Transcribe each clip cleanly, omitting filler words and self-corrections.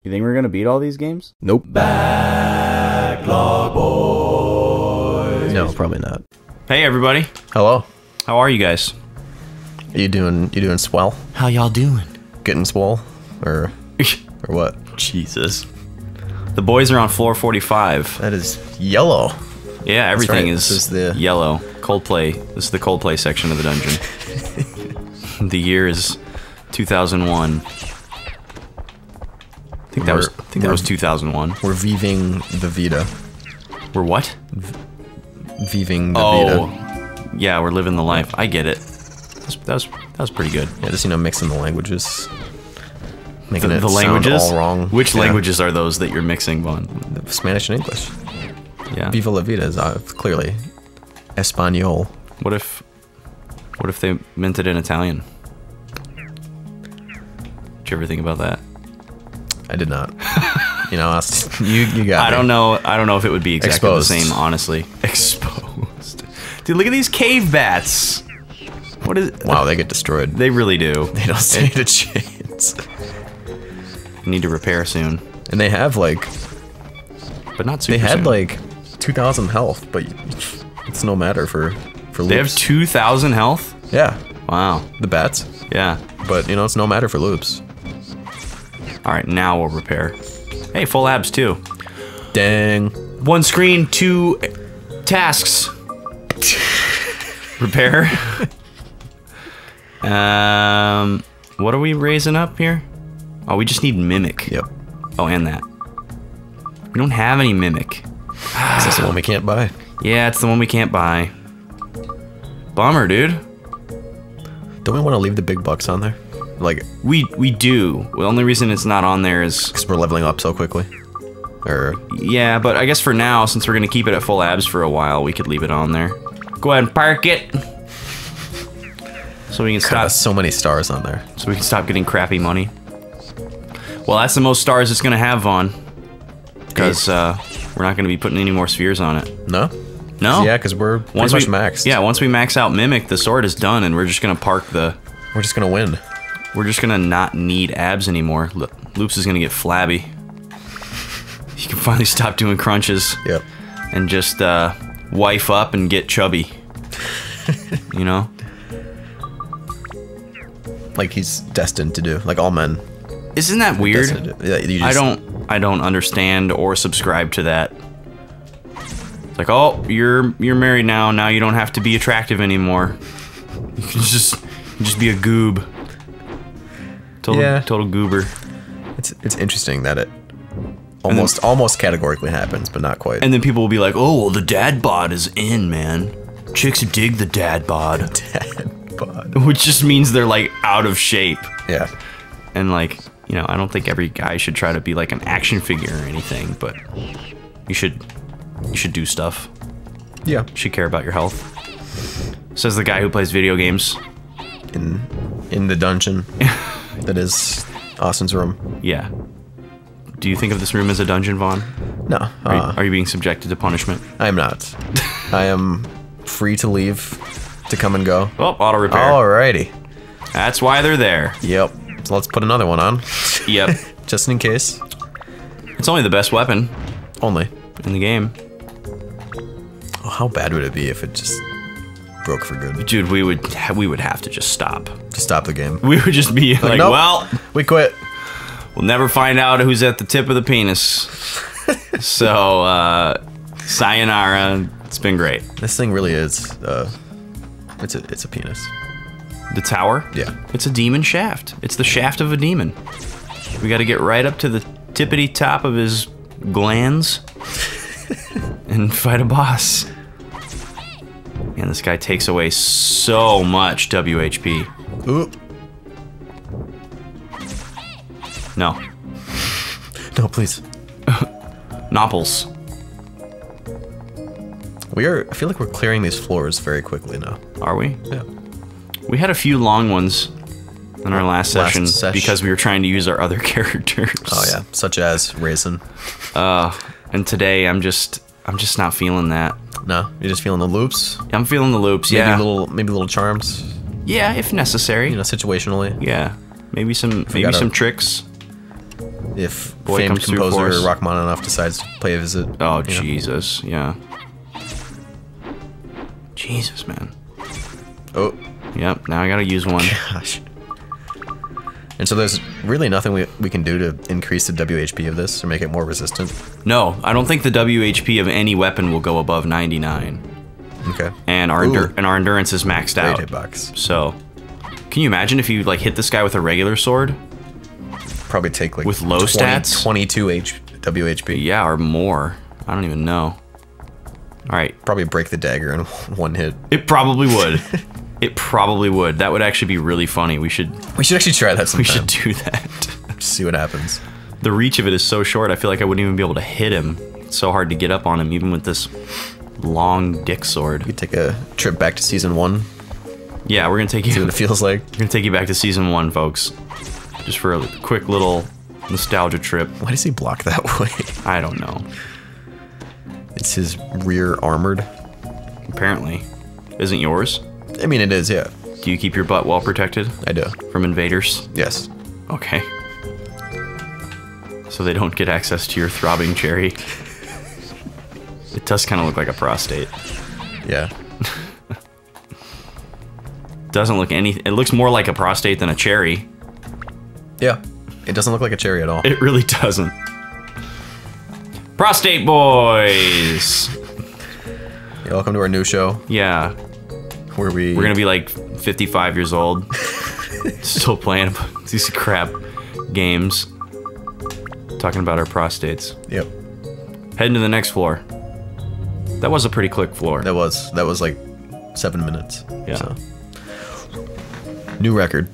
You think we're gonna beat all these games? Nope. Backlog boys. No, probably not. Hey everybody, Hello. how are you guys? You doing swell? How y'all doing? Getting swole? Or what? Jesus. The boys are on floor 45. That is yellow. Yeah, everything right, is, this is the- yellow. Coldplay. This is the Coldplay section of the dungeon. The year is 2001. I think that was 2001. We're viving the Vita. We're what? Viving the Oh, Vita. yeah, we're living the life. I get it. That was pretty good. Yeah, just, mixing the languages. Making The it languages? sound all wrong. Which Yeah. languages are those that you're mixing, Vaughn? Spanish and English. Yeah. Viva la Vida is clearly Espanol. What if they meant it in Italian? Did you ever think about that? I did not. You got I me. don't know. I don't know if it would be exactly Exposed. the same, honestly. Exposed. Dude, look at these cave bats. What is? Wow, they get destroyed. They really do. They don't stand a chance. Need to repair soon, And they have like, but not super they had soon. like 2,000 health, but it's no matter for loops. They have 2,000 health. Yeah, Wow. the bats. Yeah. But it's no matter for loops. All right, now we'll repair. Hey, full abs too. Dang. One screen, 2 tasks. Repair. What are we raising up here? Oh, we just need Mimic. Yep. Oh, and that. We don't have any Mimic. That's the one we can't buy. Yeah, it's the one we can't buy. Bummer, dude. Don't we want to leave the big bucks on there? Like, We do. The only reason it's not on there is... because we're leveling up so quickly. Or, Yeah, but I guess for now, since we're going to keep it at full abs for a while, we could leave it on there. Go ahead and park it. So we can stop. so many stars on there. So we can stop getting crappy money. Well, that's the most stars it's going to have, Vaughn. Because we're not going to be putting any more spheres on it. No? No? Yeah, because we're pretty much maxed. Yeah, once we max out Mimic, the sword is done, and we're just going to park the... We're just gonna win. We're just going to not need abs anymore. Loops is going to get flabby. He can finally stop doing crunches. Yep. And just wife up and get chubby. You know? Like he's destined to do. Like all men. Isn't that weird? Destined to, yeah, you just, I don't understand or subscribe to that. It's like, oh, you're married now. Now you don't have to be attractive anymore. You can just be a goob. Total goober. It's interesting that it almost categorically happens, but not quite. And then people will be like, oh, well, the dad bod is in, man. Chicks dig the dad bod. Dad bod. Which just means they're like out of shape. Yeah. And like, I don't think every guy should try to be like an action figure or anything, but you should do stuff. Yeah. You should care about your health. Says the guy who plays video games. In the dungeon. That is Austin's room. Yeah. Do you think of this room as a dungeon, Vaughn? No. Are you being subjected to punishment? I am not. I am free to leave, to come and go. Oh, auto repair. Alrighty. That's why they're there. Yep. So let's put another one on. Yep. Just in case. It's only the best weapon Only. in the game. Oh, how bad would it be if it just broke for good? Dude, we would have to just stop. To stop the game. We would just be like, nope. well, We quit. we'll never find out who's at the tip of the penis. So, sayonara. It's been great. This thing really is, it's a penis. The tower? Yeah. It's a demon shaft. It's the shaft of a demon. We got to get right up to the tippity top of his glands and fight a boss. Man, this guy takes away so much WHP. Ooh. No. No, please. Nopples. I feel like we're clearing these floors very quickly now. Are we? Yeah. We had a few long ones in our last session sesh. because we were trying to use our other characters. Oh yeah, such as Raisin. And today I'm just not feeling that. No, you're just feeling the loops. I'm feeling the loops, Maybe yeah. maybe little charms. Yeah, if necessary. Situationally. Yeah. Maybe some gotta- tricks. if Boy famed comes through composer force. Rachmaninoff decides to play a visit. Oh, you know. Jesus. Yeah. Jesus, man. Oh, Yep, now I gotta use one. gosh. And so there's really nothing we can do to increase the WHP of this or make it more resistant. No, I don't think the WHP of any weapon will go above 99. Okay. And our endurance is maxed Great out. hitbox. So, can you imagine if you like hit this guy with a regular sword? Probably take like With low stats? 22 WHP. Yeah, or more. I don't even know. All right, Probably break the dagger in one hit. it probably would. It probably would. That would actually be really funny. We should actually try that sometime. we should do that. Just see what happens. The reach of it is so short. I feel like I wouldn't even be able to hit him. It's so hard to get up on him, even with this long dick sword. We take a trip back to season 1. Yeah, we're gonna take See you. what it feels like. We're gonna take you back to season 1, folks. Just for a quick little nostalgia trip. Why does he block that way? I don't know. It's his rear armored. Apparently, isn't yours? I mean, it is, yeah. Do you keep your butt well protected I do. from invaders? Yes. Okay. So they don't get access to your throbbing cherry. It does kind of look like a prostate. Yeah. Doesn't look any. It looks more like a prostate than a cherry. Yeah. It doesn't look like a cherry at all. It really doesn't. Prostate boys. Yeah, welcome to our new show Yeah, where we're we're gonna be like 55 years old, still playing these crap games, talking about our prostates. Yep. Heading to the next floor. That was a pretty quick floor. That was like 7 minutes. Yeah. So. New record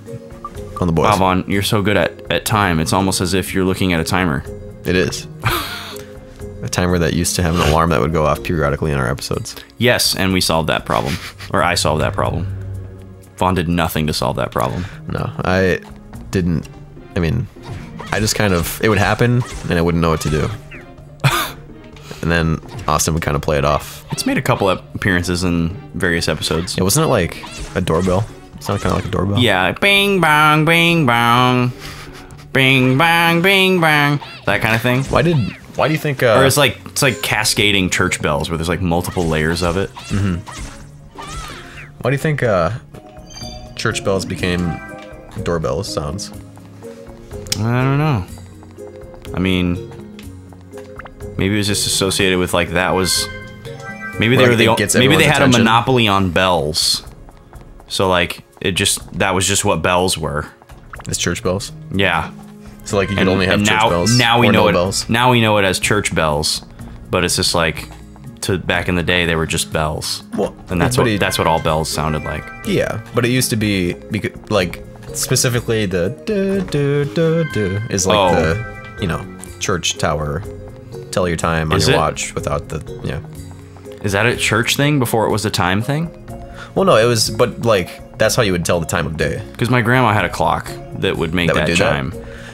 on the boys. Wow, Vaughn, you're so good at time. It's almost as if you're looking at a timer. It is. A timer that used to have an alarm that would go off periodically in our episodes. Yes, and we solved that problem. Or I solved that problem. Vaughn did nothing to solve that problem. No, I didn't. I mean, I just kind of, it would happen and I wouldn't know what to do. And then Austin would kind of play it off. It's made a couple appearances in various episodes. Yeah, wasn't it like a doorbell? It sounded kind of like a doorbell. Yeah, bing bang, bing bang, bing bang, bing bang, that kind of thing. Why do you think? Or it's like cascading church bells where there's like multiple layers of it. Why do you think church bells became doorbell sounds? I don't know. I mean, maybe it was just associated with like that was. Maybe they Like, were the it gets maybe they everyone's had a attention. monopoly on bells. So like that was just what bells were. It's church bells. Yeah. So like you could only have church now, bells. Now we or know no it. bells. Now we know it as church bells, but it's just like back in the day they were just bells. Well, And that's but that's what all bells sounded like. Yeah, but it used to be like specifically the is like Oh. the church tower. Tell your time on Is your it? watch without the Is that a church thing before it was a time thing? Well, no, it was, but like that's how you would tell the time of day. Because my grandma had a clock that would make That would that do chime.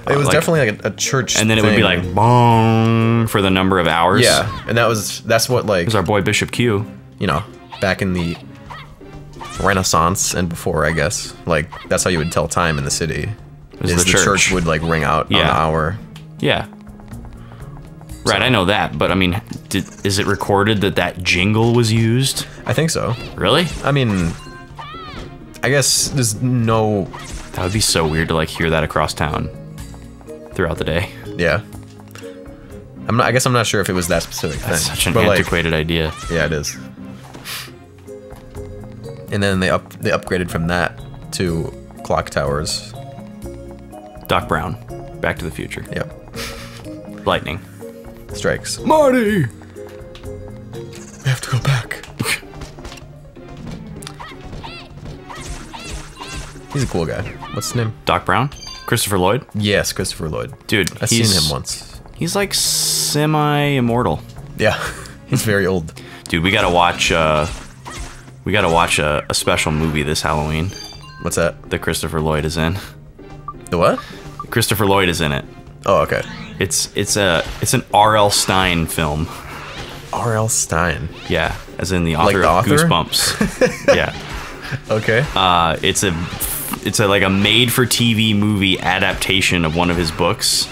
It was Like- definitely like a church. And then it would be thing. like bong for the number of hours. Yeah, and that's what like It was our boy Bishop Q. back in the Renaissance and before, I guess. Like that's how you would tell time in the city. Was Is the the church. would like ring out on Yeah. the hour. Yeah. Right, I know that, but I mean, is it recorded that jingle was used? I think so. Really? I mean, I guess there's no. That would be so weird to like hear that across town throughout the day. Yeah. I guess I'm not sure if it was that specific That's thing. such an but, like, antiquated idea. yeah, it is. And then they upgraded from that to clock towers. Doc Brown, Back to the Future. Yep. Lightning. Strikes. Marty! We have to go back. He's a cool guy. What's his name? Doc Brown? Christopher Lloyd? Yes, Christopher Lloyd. Dude, I've seen him once. He's like semi-immortal. Yeah, he's very old. Dude, we gotta watch a special movie this Halloween What's that? that Christopher Lloyd is in. The what? Christopher Lloyd is in it. Oh, okay. It's an R.L. Stein film. R.L. Stein. Yeah, as in the author the of author? Goosebumps. Yeah. Okay. It's a like a made-for-TV movie adaptation of one of his books.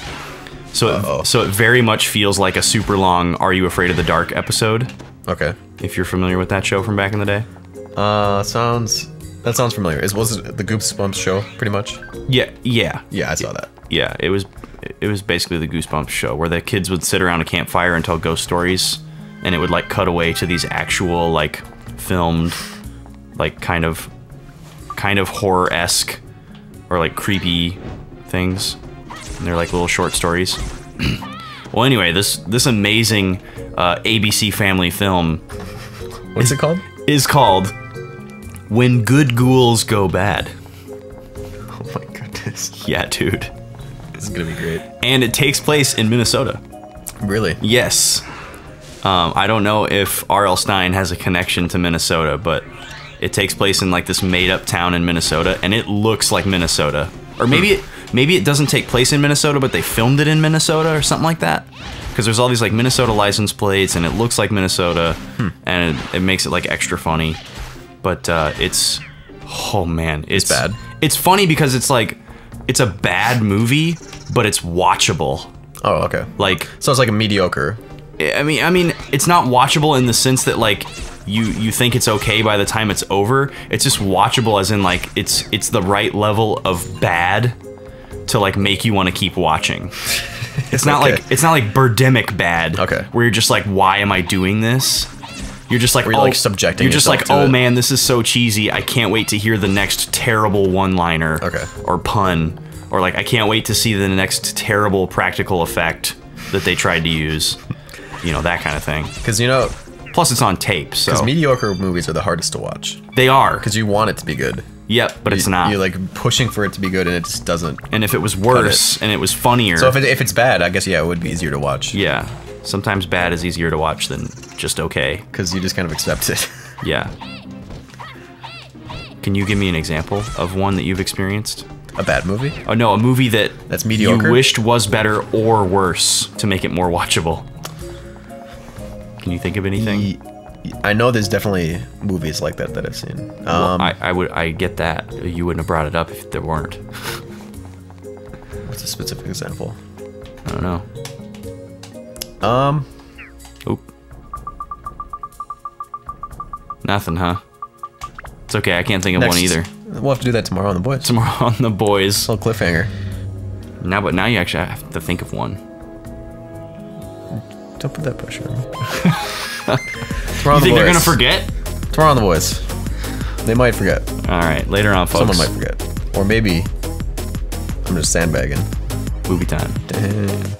So it very much feels like a super long Are You Afraid of the Dark episode. Okay. If you're familiar with that show from back in the day. That sounds familiar. Was it the Goosebumps show, pretty much? Yeah. Yeah, I saw that. Yeah, it was basically the Goosebumps show where the kids would sit around a campfire and tell ghost stories, and it would like cut away to these actual like filmed, like kind of horror-esque or like creepy things. And they're like little short stories. Well, anyway, this amazing ABC Family film. What's it called? Is called When Good Ghouls Go Bad. Oh my goodness. Yeah, dude. This is gonna be great. And it takes place in Minnesota. Really? Yes. I don't know if R.L. Stine has a connection to Minnesota, but it takes place in like this made-up town in Minnesota, and it looks like Minnesota. Or maybe it doesn't take place in Minnesota, but they filmed it in Minnesota or something like that. Because there's all these like Minnesota license plates, and it looks like Minnesota, and it makes it like extra funny. But it's, oh man, it's bad. It's funny because it's like, it's a bad movie, but it's watchable. Oh, okay. Like, so it's like a mediocre. I mean, it's not watchable in the sense that like you think it's okay by the time it's over. It's just watchable as in like it's the right level of bad to like make you want to keep watching. It's not okay. like Birdemic bad. Okay. Where you're just like, why am I doing this? You're just like, where you're like subjecting. You're just like, yourself to oh it. man, this is so cheesy. I can't wait to hear the next terrible one-liner. Okay. Or pun. Or like, I can't wait to see the next terrible practical effect that they tried to use. You know, that kind of thing. Because, you know... Plus, it's on tape, so... Because mediocre movies are the hardest to watch. They are. Because you want it to be good. Yep, but it's not. You're like pushing for it to be good, and it just doesn't. And if it was worse, and it was funnier... So if it's bad, I guess, yeah, it would be easier to watch. Yeah. Sometimes bad is easier to watch than just okay. Because you just kind of accept it. Yeah. Can you give me an example of one that you've experienced? A bad movie? Oh, no, a movie that's mediocre? You wished was better or worse to make it more watchable. Can you think of anything? I know there's definitely movies like that I've seen. Well, I get that. You wouldn't have brought it up if there weren't. What's a specific example? I don't know. Oop. Nothing, huh? It's okay, I can't think of one either. We'll have to do that tomorrow on The Boys. Tomorrow on The Boys. A little cliffhanger. But now you actually have to think of one. Don't put that pressure on me. You think they're gonna forget? Tomorrow on The Boys. They might forget. Alright, later on, folks. Someone might forget. Or maybe I'm just sandbagging. Movie time. Dang.